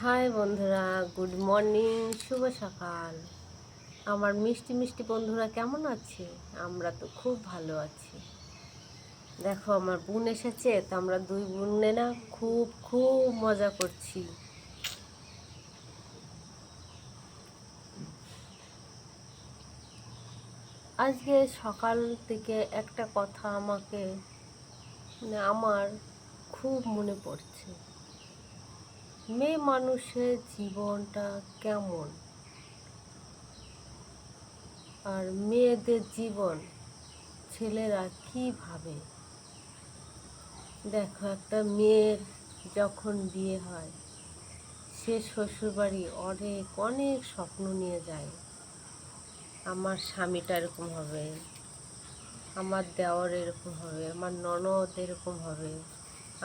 High বন্ধুরা, good morning, শুভ সকাল। আমার মিষ্টি মিষ্টি বন্ধুরা কেমন আছে? আমরা তো খুব ভালো আছি। দেখো, আমার বোন এসেছে, তো আমরা দুই বোনে না খুব খুব মজা করছি। আজকে সকাল থেকে একটা কথা আমার খুব মনে পড়ছে। মেয়ে মানুষের জীবনটা কেমন, আর মেয়েদের জীবন ছেলেরা কি ভাবে। দেখো, একটা মেয়ের যখন বিয়ে হয়, সে শ্বশুরবাড়ি অনেক অনেক স্বপ্ন নিয়ে যায়। আমার স্বামীটা এরকম হবে, আমার দেওর এরকম হবে, আমার ননদ এরকম হবে,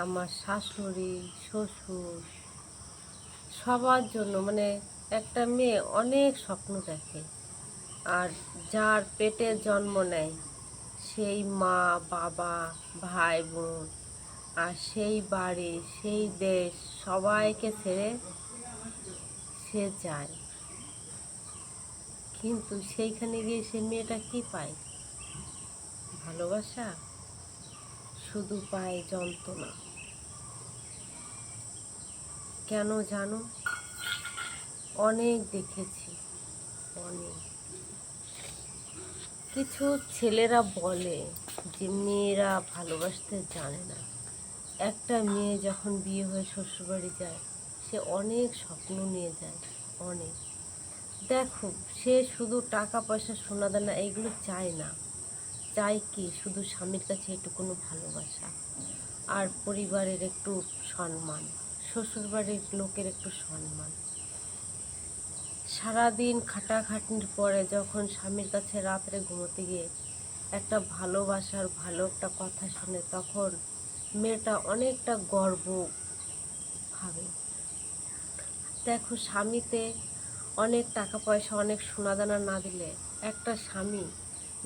আমার শাশুড়ি শ্বশুর, সবার জন্য একটা মেয়ে অনেক স্বপ্ন দেখে। আর যার পেটে জন্ম নেয়, সেই মা বাবা ভাই বোন আর সেই বাড়ি সেই দেশ সবাইকে ছেড়ে সে যায়। কিন্তু সেইখানে গিয়ে সে মেয়েটা কি পায়? ভালোবাসা? শুধু পায় যন্ত্রণা। কেন জানো? অনেক দেখেছি, অনেক। কিছু ছেলেরা বলে যে মেয়েরা ভালোবাসতে জানে না। একটা মেয়ে যখন বিয়ে হয়ে শ্বশুরবাড়ি যায়, সে অনেক স্বপ্ন নিয়ে যায়, অনেক। দেখো, সে শুধু টাকা পয়সা সোনা দানা এইগুলো চায় না। চাই কি? শুধু স্বামীর কাছে একটুকুনো ভালোবাসা, আর পরিবারের একটু সম্মান, শ্বশুরবাড়ির লোকের একটু সম্মান। সারাদিন খাটাখাটনির পরে যখন স্বামীর কাছে রাত্রে ঘুমোতে গিয়ে একটা ভালোবাসার ভালো একটা কথা শুনে, তখন মেয়েটা অনেকটা গর্ব ভাবে। দেখো, স্বামীতে অনেক টাকা পয়সা অনেক সোনাদানা না দিলে, একটা স্বামী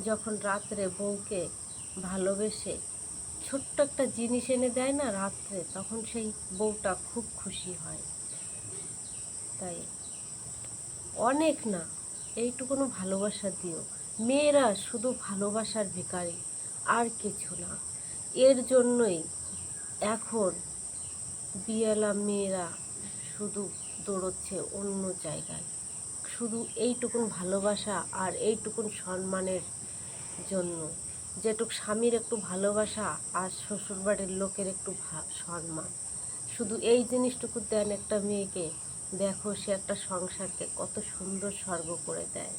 যখন রাত্রে বউকে ভালোবেসে ছোট্ট একটা জিনিস এনে দেয় না রাত্রে, তখন সেই বউটা খুব খুশি হয়। তাই অনেক না, এইটুকুনো ভালোবাসা দিও। মেয়েরা শুধু ভালোবাসার ভিখারি, আর কিছু না। এর জন্যই এখন বিয়েলা মেয়েরা শুধু দৌড়চ্ছে অন্য জায়গায়, শুধু এইটুকুন ভালোবাসা আর এইটুকুন সম্মানের জন্য। যেটুক স্বামীর একটু ভালোবাসা আর শ্বশুরবাড়ির লোকের একটু সম্মান, শুধু এই জিনিসটুকু দেন একটা মেয়েকে, দেখো সে একটা সংসারকে কত সুন্দর স্বর্গ করে দেয়।